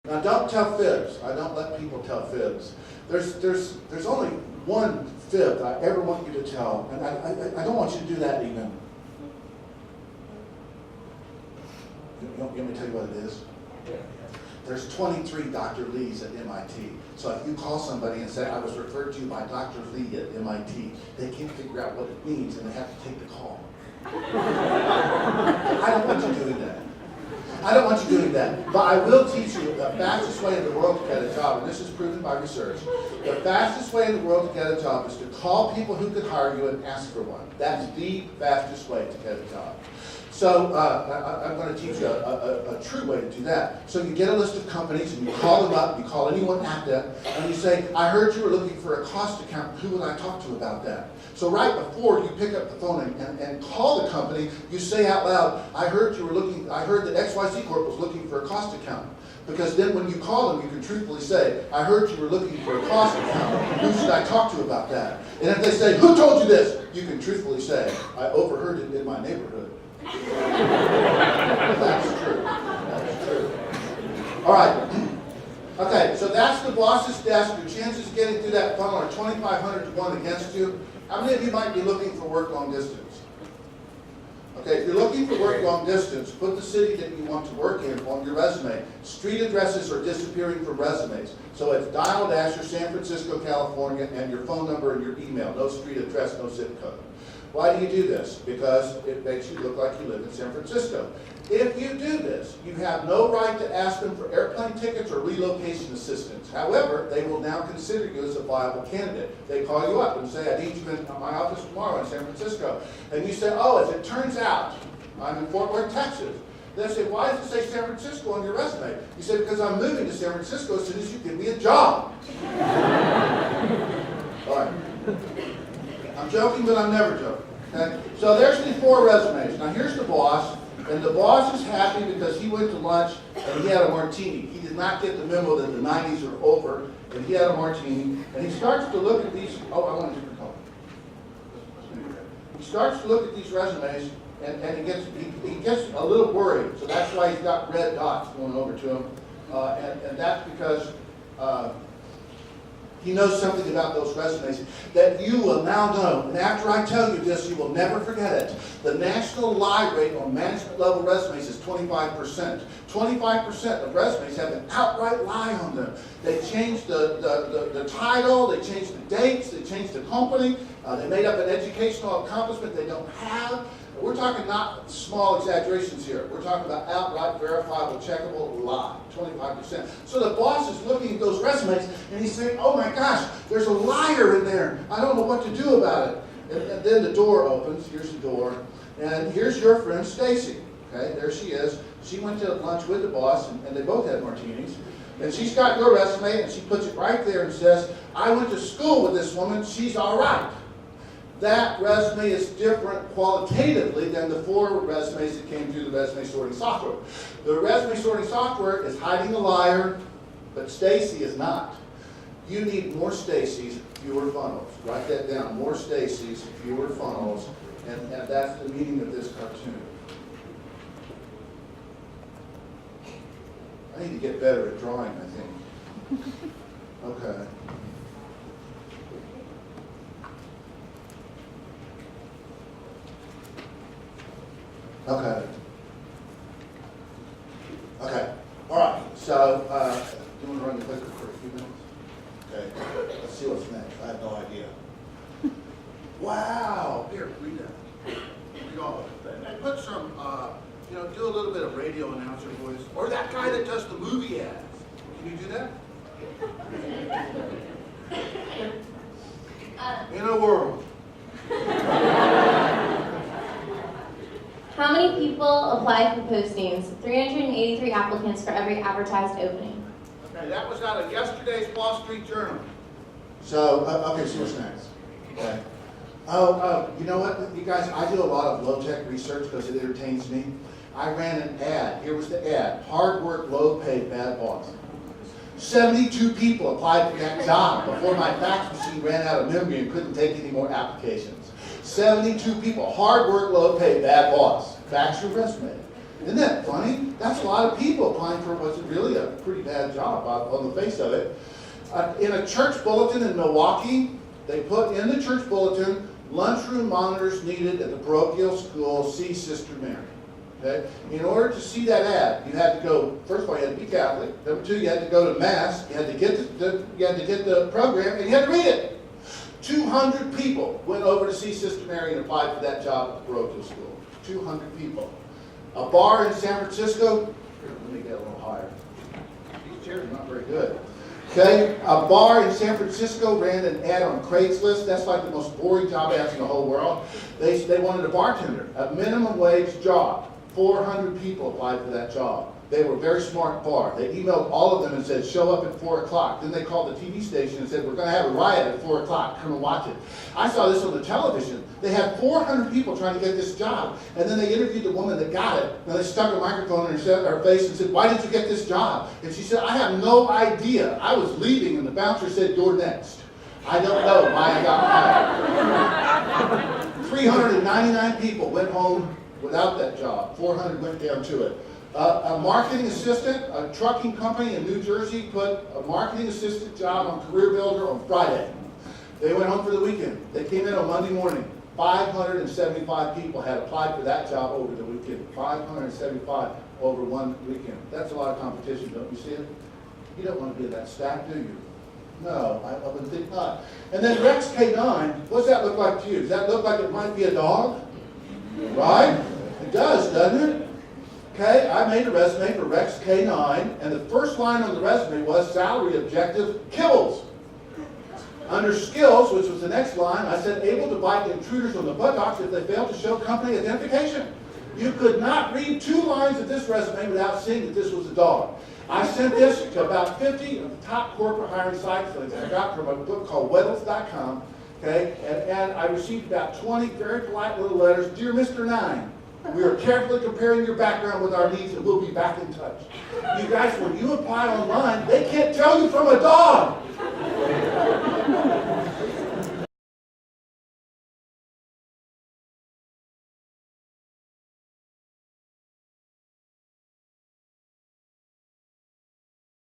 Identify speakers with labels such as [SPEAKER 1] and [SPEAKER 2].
[SPEAKER 1] Now don't tell fibs. I don't let people tell fibs. There's only one fib that I ever want you to tell, and I don't want you to do that even. You want me to tell you what it is? There's 23 Dr. Lees at MIT. So if you call somebody and say, I was referred to by Dr. Lee at MIT, they can't figure out what it means and they have to take the call. I don't want you doing that. I don't want you doing that. But I will teach you the fastest way in the world to get a job, and this is proven by research. The fastest way in the world to get a job is to call people who could hire you and ask for one. That's the fastest way to get a job. So I'm going to teach you a true way to do that. So you get a list of companies and you call them up, you call anyone at them, and you say, I heard you were looking for a cost accountant. Who would I talk to about that? So right before you pick up the phone and call the company, you say out loud, I heard that XYZ Corp was looking for a cost accountant. Because then when you call them, you can truthfully say, I heard you were looking for a cost accountant. Who should I talk to about that? And if they say, who told you this? You can truthfully say, I overheard it in my neighborhood. That's true. That's true. All right. Okay, so that's the boss's desk. Your chances of getting through that funnel are 2,500 to 1 against you. How many of you might be looking for work long distance? Okay, if you're looking for work long distance, put the city that you want to work in on your resume. Street addresses are disappearing from resumes. So it's dial dash your San Francisco, California, and your phone number and your email. No street address, no zip code. Why do you do this? Because it makes you look like you live in San Francisco. If you do this, you have no right to ask them for airplane tickets or relocation assistance. However, they will now consider you as a viable candidate. They call you up and say, I need you in my office tomorrow in San Francisco. And you say, oh, as it turns out, I'm in Fort Worth, Texas. They say, why does it say San Francisco on your resume? You say, because I'm moving to San Francisco as soon as you give me a job. All right. I'm joking, but I'm never joking. Okay? So there's the 4 resumes. Now here's the boss, and the boss is happy because he went to lunch and he had a martini. He did not get the memo that the 90s are over, and he had a martini, and he starts to look at these. Oh, I want a different color. He starts to look at these resumes, and he gets a little worried. So that's why he's got red dots going over to him, and that's because. He knows something about those resumes that you will now know. And after I tell you this, you will never forget it. The national lie rate on management level resumes is 25%. 25% of resumes have an outright lie on them. They changed the title, they changed the dates, they changed the company, they made up an educational accomplishment they don't have. We're talking not small exaggerations here. We're talking about outright, verifiable, checkable lie, 25%. So the boss is looking at those resumes and he's saying, oh my gosh, there's a liar in there. I don't know what to do about it. And then the door opens. Here's the door. And here's your friend Stacy. Okay, there she is. She went to lunch with the boss and they both had martinis. And she's got your resume and she puts it right there and says, I went to school with this woman. She's all right. That resume is different qualitatively than the 4 resumes that came through the resume sorting software. The resume sorting software is hiding a liar, but Stacy is not. You need more Stacys, fewer funnels. Write that down. More Stacys, fewer funnels, and that's the meaning of this cartoon. I need to get better at drawing, I think. Okay. Okay. Okay. All right. So, do you want to run the clicker for a few minutes? Okay. Let's see what's next. I have no idea. Wow. Here, read that. Read all of it. And put some, do a little bit of radio announcer voice, or that guy that does the movie ads. Can you do that? In a world.
[SPEAKER 2] How many people applied for postings? 383 applicants for every advertised opening.
[SPEAKER 1] Okay, that was out of yesterday's Wall Street Journal. So, okay, so what's next? Okay. You know what, you guys, I do a lot of low-tech research because it entertains me. I ran an ad. Here was the ad. Hard work, low pay, bad boss. 72 people applied for that job before my fax machine ran out of memory and couldn't take any more applications. 72 people, hard work, low pay, bad boss. Fax your resume. Isn't that funny? That's a lot of people applying for what's really a pretty bad job on the face of it. In a church bulletin in Milwaukee, they put in the church bulletin, lunchroom monitors needed at the parochial school, see Sister Mary. Okay? In order to see that ad, you had to go, first of all, you had to be Catholic. Number two, you had to go to Mass. You had to get the program, and you had to read it. 200 people went over to see Sister Mary and applied for that job at the parochial school. 200 people. A bar in San Francisco, here, let me get a little higher. These chairs are not very good. Okay, a bar in San Francisco ran an ad on Craigslist. That's like the most boring job ads in the whole world. They wanted a bartender, a minimum wage job. 400 people applied for that job. They were a very smart bar. They emailed all of them and said, show up at 4 o'clock. Then they called the TV station and said, we're going to have a riot at 4 o'clock. Come and watch it. I saw this on the television. They had 400 people trying to get this job. And then they interviewed the woman that got it. And they stuck a microphone in her face and said, why did you get this job? And she said, I have no idea. I was leaving and the bouncer said, you're next. I don't know why I got hired. 399 people went home without that job. 400 went down to it. A marketing assistant, a trucking company in New Jersey put a marketing assistant job on Career Builder on Friday. They went home for the weekend. They came in on Monday morning. 575 people had applied for that job over the weekend. 575 over one weekend. That's a lot of competition, don't you see it? You don't want to be in that stack, do you? No, I would think not. And then Rex K9, what's that look like to you? Does that look like it might be a dog? Right? It does, doesn't it? Okay, I made a resume for Rex K9, and the first line on the resume was salary objective kibbles. Under skills, which was the next line, I said able to bite intruders on the buttocks if they fail to show company identification. You could not read 2 lines of this resume without seeing that this was a dog. I sent this to about 50 of the top corporate hiring sites that I got from a book called Weddles.com. Okay, and I received about 20 very polite little letters. Dear Mr. 9, we are carefully comparing your background with our needs and we'll be back in touch. You guys, when you apply online, they can't tell you from a dog.